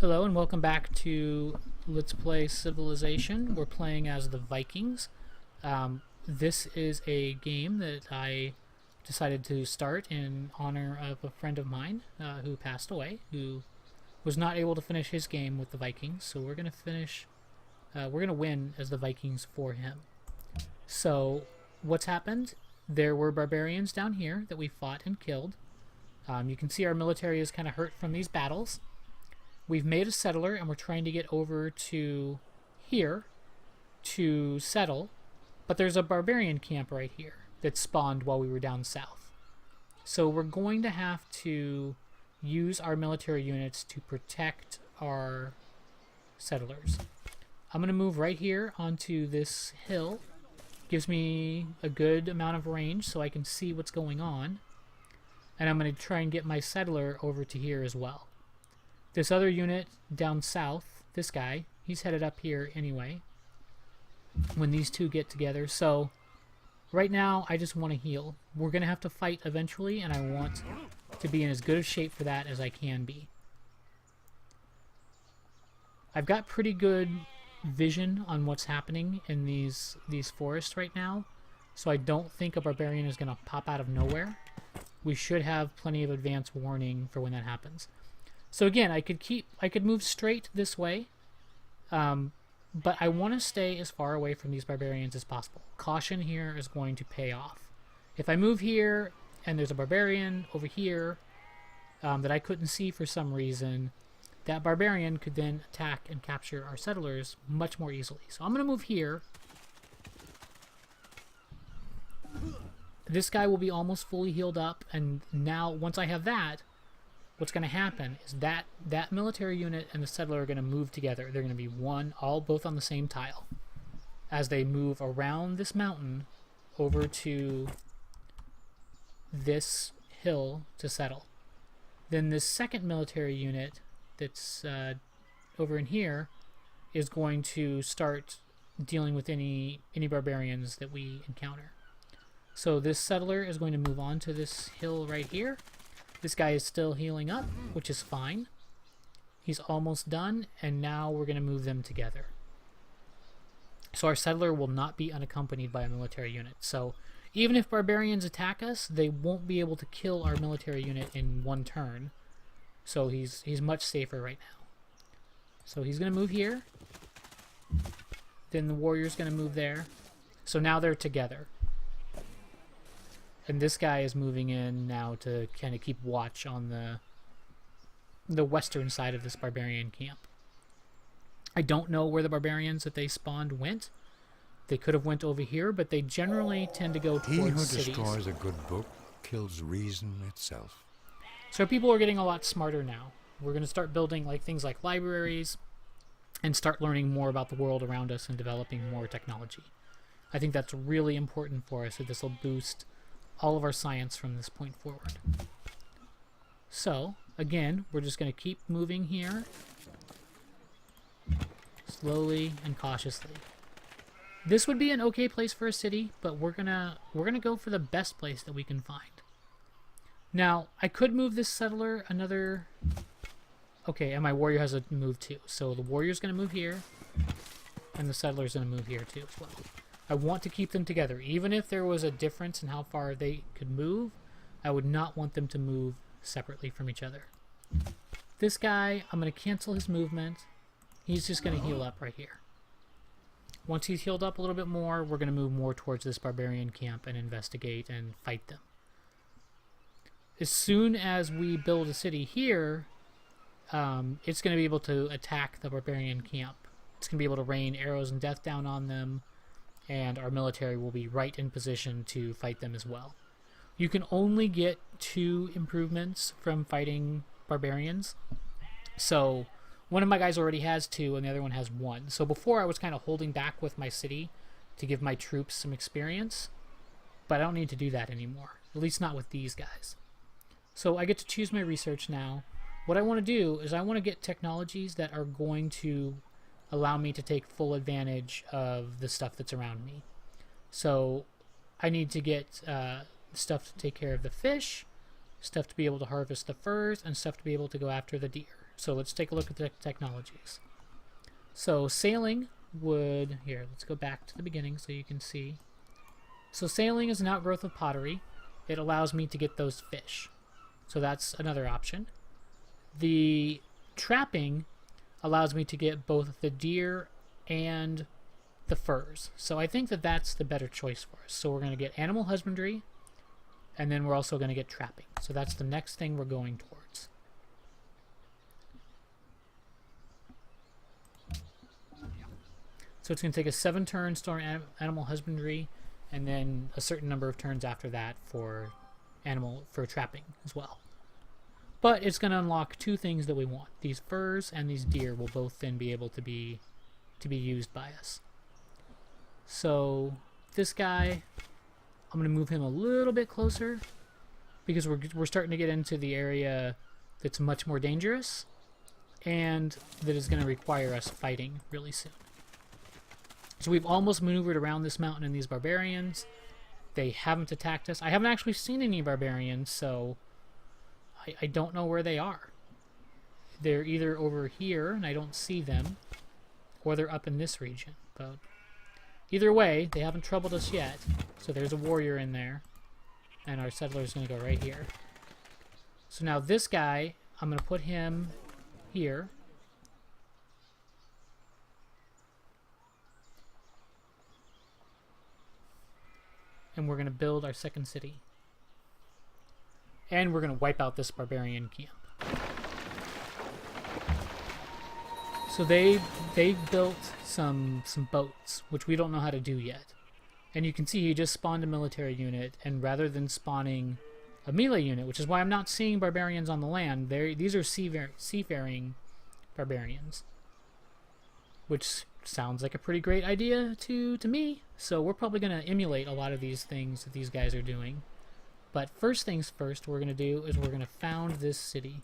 Hello and welcome back to Let's Play Civilization. We're playing as the Vikings. This is a game that I decided to start in honor of a friend of mine who passed away, who was not able to finish his game with the Vikings. So we're gonna win as the Vikings for him. So what's happened? There were barbarians down here that we fought and killed. You can see our military is kind of hurt from these battles. We've made a settler and we're trying to get over to here to settle, but there's a barbarian camp right here that spawned while we were down south. So we're going to have to use our military units to protect our settlers. I'm going to move right here onto this hill. Gives me a good amount of range so I can see what's going on. And I'm going to try and get my settler over to here as well. This other unit down south, this guy, he's headed up here anyway when these two get together. So right now I just want to heal. We're going to have to fight eventually, and I want to be in as good a shape for that as I can be. I've got pretty good vision on what's happening in these forests right now, so I don't think a barbarian is going to pop out of nowhere. We should have plenty of advance warning for when that happens. So again, I could move straight this way, but I want to stay as far away from these barbarians as possible. Caution here is going to pay off. If I move here and there's a barbarian over here that I couldn't see for some reason, that barbarian could then attack and capture our settlers much more easily. So I'm going to move here. This guy will be almost fully healed up, and now once I have that, what's going to happen is that military unit and the settler are going to move together. They're going to be both on the same tile as they move around this mountain over to this hill to settle. Then this second military unit that's over in here is going to start dealing with any barbarians that we encounter. So this settler is going to move on to this hill right here. This guy is still healing up, which is fine. He's almost done, and now we're going to move them together. So our settler will not be unaccompanied by a military unit. So even if barbarians attack us, they won't be able to kill our military unit in one turn. So he's much safer right now. So he's going to move here. Then the warrior's going to move there. So now they're together. And this guy is moving in now to kind of keep watch on the western side of this barbarian camp. I don't know where the barbarians that they spawned went. They could have went over here, but they generally tend to go towards cities. He who destroys a good book kills reason itself. So people are getting a lot smarter now. We're going to start building things like libraries and start learning more about the world around us and developing more technology. I think that's really important for us, that this will boost all of our science from this point forward. So, again, we're just going to keep moving here. Slowly and cautiously. This would be an okay place for a city, but we're gonna go for the best place that we can find. Now, I could move this settler another... Okay, and my warrior has a move too. So the warrior's going to move here, and the settler's going to move here too as well. I want to keep them together. Even if there was a difference in how far they could move, I would not want them to move separately from each other. This guy, I'm going to cancel his movement. He's just going to heal up right here. Once he's healed up a little bit more, we're going to move more towards this barbarian camp and investigate and fight them. As soon as we build a city here, it's going to be able to attack the barbarian camp. It's going to be able to rain arrows and death down on them, and our military will be right in position to fight them as well. You can only get 2 improvements from fighting barbarians. So one of my guys already has 2 and the other one has 1. So before I was kind of holding back with my city to give my troops some experience, but I don't need to do that anymore. At least not with these guys. So I get to choose my research now. What I want to do is I want to get technologies that are going to allow me to take full advantage of the stuff that's around me. So I need to get stuff to take care of the fish, stuff to be able to harvest the furs, and stuff to be able to go after the deer. So let's take a look at the technologies. So sailing would, here, let's go back to the beginning so you can see. So sailing is an outgrowth of pottery. It allows me to get those fish. So that's another option. The trapping allows me to get both the deer and the furs. So I think that that's the better choice for us. So we're going to get animal husbandry, and then we're also going to get trapping. So that's the next thing we're going towards. So it's going to take us 7 turns to our animal husbandry, and then a certain number of turns after that for trapping as well. But it's going to unlock 2 things that we want. These furs and these deer will both then be able to be used by us. So this guy, I'm going to move him a little bit closer because we're starting to get into the area that's much more dangerous and that is going to require us fighting really soon. So we've almost maneuvered around this mountain and these barbarians. They haven't attacked us. I haven't actually seen any barbarians, so I don't know where they are. They're either over here, and I don't see them, or they're up in this region. But either way, they haven't troubled us yet. So there's a warrior in there, and our settler's going to go right here. So now this guy, I'm going to put him here. And we're going to build our second city. And we're going to wipe out this barbarian camp. So they built some boats, which we don't know how to do yet. And you can see he just spawned a military unit, and rather than spawning a melee unit, which is why I'm not seeing barbarians on the land, these are seafaring barbarians. Which sounds like a pretty great idea to me. So we're probably going to emulate a lot of these things that these guys are doing. But first things first, we're going to do is we're going to found this city.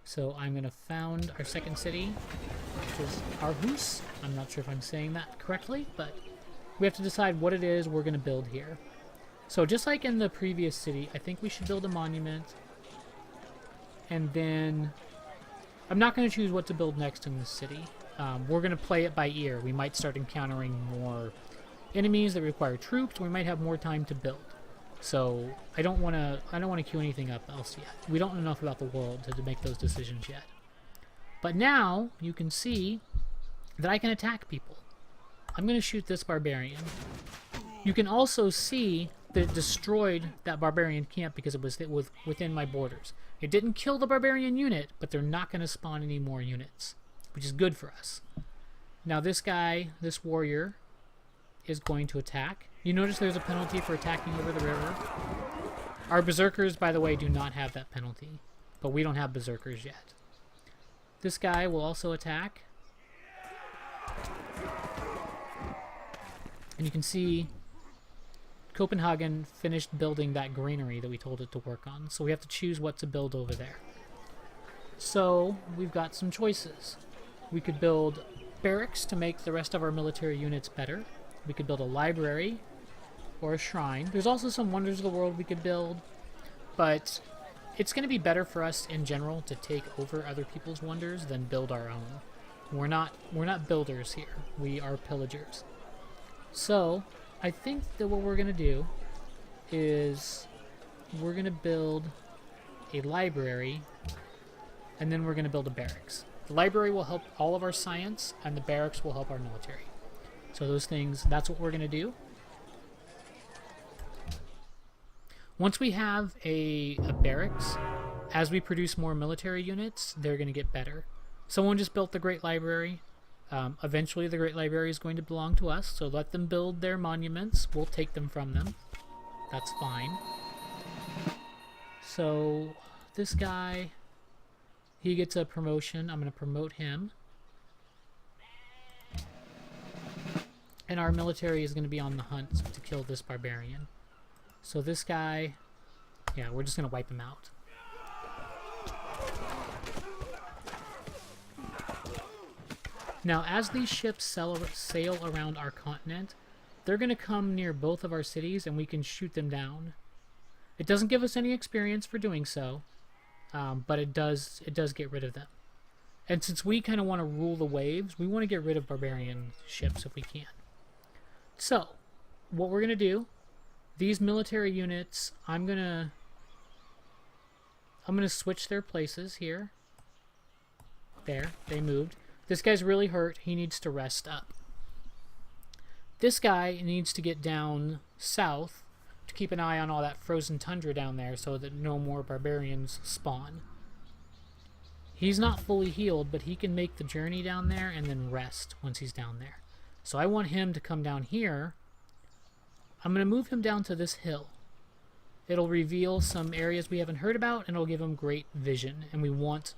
So I'm going to found our second city, which is Aarhus. I'm not sure if I'm saying that correctly, but we have to decide what it is we're going to build here. So just like in the previous city, I think we should build a monument. And then I'm not going to choose what to build next in this city. We're going to play it by ear. We might start encountering more enemies that require troops. We might have more time to build. So I don't want to queue anything up else yet. We don't know enough about the world to make those decisions yet. But now you can see that I can attack people. I'm going to shoot this barbarian. You can also see that it destroyed that barbarian camp because it was within my borders. It didn't kill the barbarian unit, but they're not going to spawn any more units, which is good for us. Now this guy, this warrior, is going to attack. You notice there's a penalty for attacking over the river. Our berserkers, by the way, do not have that penalty, but we don't have berserkers yet. This guy will also attack. And you can see Copenhagen finished building that granary that we told it to work on, so we have to choose what to build over there. So we've got some choices. We could build barracks to make the rest of our military units better. We could build a library or a shrine. There's also some wonders of the world we could build, but it's going to be better for us in general to take over other people's wonders than build our own. We're not builders here. We are pillagers. So I think that what we're going to do is we're going to build a library, and then we're going to build a barracks. The library will help all of our science, and the barracks will help our military. So those things, that's what we're going to do. Once we have a barracks, as we produce more military units, they're going to get better. Someone just built the Great Library. Eventually the Great Library is going to belong to us, so let them build their monuments. We'll take them from them. That's fine. So this guy, he gets a promotion. I'm going to promote him. And our military is going to be on the hunt to kill this barbarian. So this guy, yeah, we're just going to wipe him out. Now, as these ships sail around our continent, they're going to come near both of our cities and we can shoot them down. It doesn't give us any experience for doing so, but it does get rid of them. And since we kind of want to rule the waves, we want to get rid of barbarian ships if we can. So, what we're going to do, these military units, I'm going to switch their places here. There, they moved. This guy's really hurt. He needs to rest up. This guy needs to get down south to keep an eye on all that frozen tundra down there so that no more barbarians spawn. He's not fully healed, but he can make the journey down there and then rest once he's down there. So I want him to come down here. I'm going to move him down to this hill. It'll reveal some areas we haven't heard about, and it'll give him great vision. And what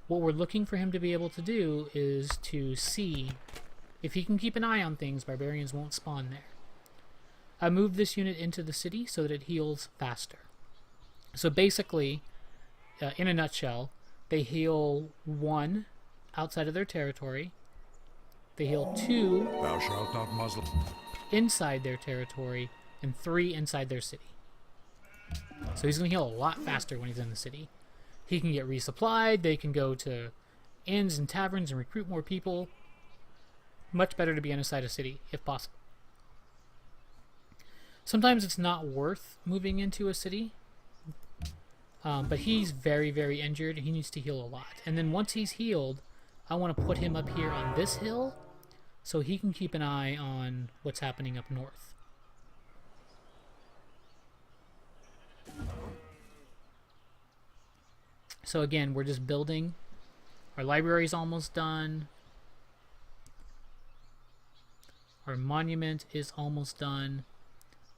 we're looking for him to be able to do is to see if he can keep an eye on things, barbarians won't spawn there. I moved this unit into the city so that it heals faster. So basically, in a nutshell, they heal 1 outside of their territory. They heal 2 Thou shalt not muzzle. inside their territory, and 3 inside their city. So he's going to heal a lot faster when he's in the city. He can get resupplied. They can go to inns and taverns and recruit more people. Much better to be inside a city, if possible. Sometimes it's not worth moving into a city. But he's very, very injured. He needs to heal a lot. And then once he's healed, I want to put him up here on this hill so he can keep an eye on what's happening up north. So again, we're just building. Our library's almost done. Our monument is almost done.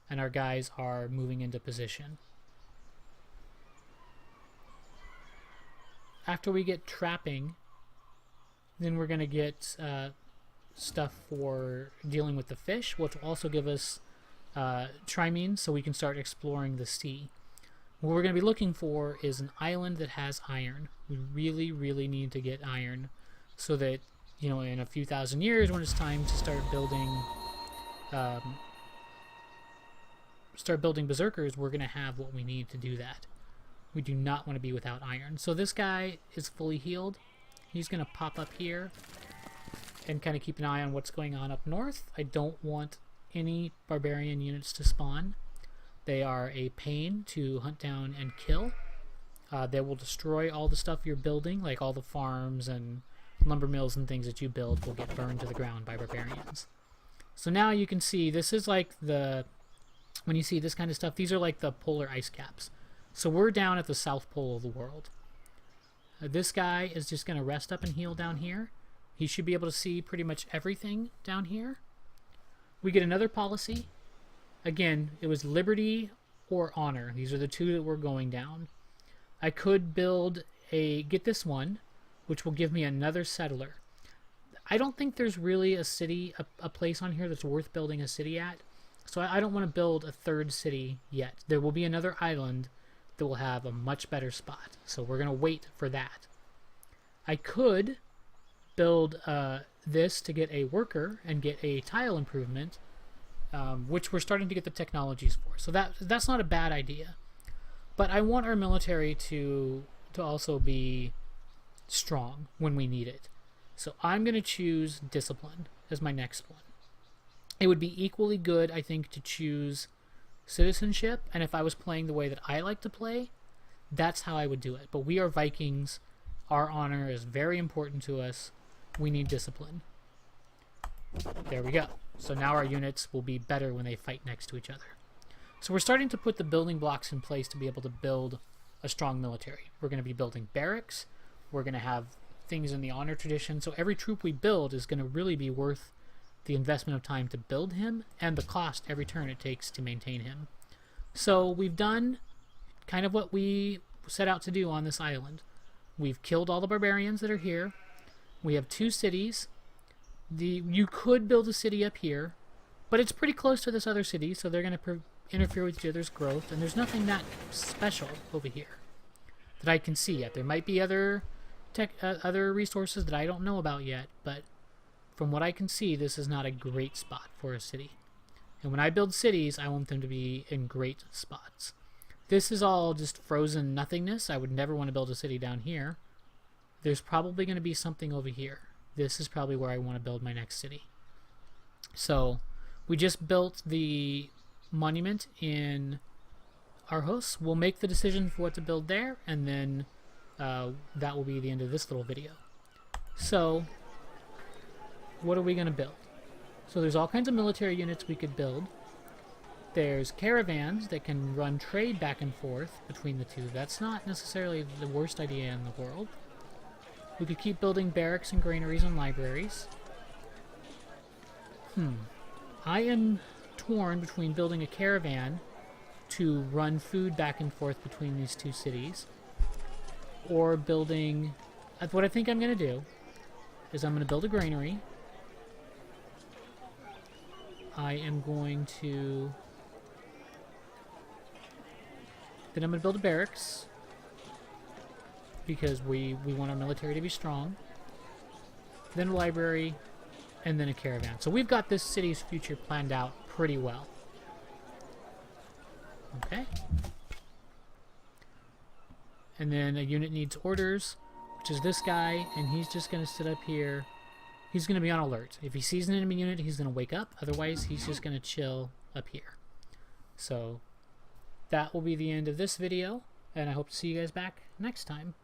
And our guys are moving into position. After we get trapping, then we're going to get stuff for dealing with the fish, which will also give us trimines so we can start exploring the sea. What we're going to be looking for is an island that has iron. We really, really need to get iron so that, in a few thousand years when it's time to start building berserkers, we're going to have what we need to do that. We do not want to be without iron. So this guy is fully healed. He's going to pop up here and kind of keep an eye on what's going on up north. I don't want any barbarian units to spawn. They are a pain to hunt down and kill. They will destroy all the stuff you're building, like all the farms and lumber mills and things that you build will get burned to the ground by barbarians. So now you can see this is like when you see this kind of stuff, these are like the polar ice caps. So we're down at the South Pole of the world. This guy is just going to rest up and heal down here. He should be able to see pretty much everything down here. We get another policy. Again, it was liberty or honor. These are the 2 that we're going down. I could get this one, which will give me another settler. I don't think there's really a city, a place on here that's worth building a city at. So I don't want to build a 3rd city yet. There will be another island that will have a much better spot. So we're going to wait for that. I could build this to get a worker and get a tile improvement, which we're starting to get the technologies for. So that's not a bad idea. But I want our military to also be strong when we need it. So I'm going to choose discipline as my next one. It would be equally good, I think, to choose citizenship, and if I was playing the way that I like to play, that's how I would do it. But we are Vikings. Our honor is very important to us. We need discipline. There we go. So now our units will be better when they fight next to each other. So we're starting to put the building blocks in place to be able to build a strong military. We're going to be building barracks. We're going to have things in the honor tradition. So every troop we build is going to really be worth the investment of time to build him and the cost every turn it takes to maintain him. So we've done kind of what we set out to do on this island. We've killed all the barbarians that are here. We have 2 cities. You could build a city up here, but it's pretty close to this other city, so they're going to interfere with each other's growth, and there's nothing that special over here that I can see yet. There might be other resources that I don't know about yet, but from what I can see, this is not a great spot for a city. And when I build cities, I want them to be in great spots. This is all just frozen nothingness. I would never want to build a city down here. There's probably going to be something over here. This is probably where I want to build my next city. So we just built the monument in Aarhus. We'll make the decision for what to build there, and then that will be the end of this little video. So what are we going to build? So there's all kinds of military units we could build. There's caravans that can run trade back and forth between the two. That's not necessarily the worst idea in the world. We could keep building barracks and granaries and libraries. I am torn between building a caravan to run food back and forth between these two cities, or building... What I think I'm going to do is I'm going to build a granary. I am going to... Then I'm going to build a barracks, because we want our military to be strong. Then a library, and then a caravan. So we've got this city's future planned out pretty well. Okay. And then a unit needs orders, which is this guy, and he's just going to sit up here. He's going to be on alert. If he sees an enemy unit, he's going to wake up. Otherwise, he's just going to chill up here. So that will be the end of this video, and I hope to see you guys back next time.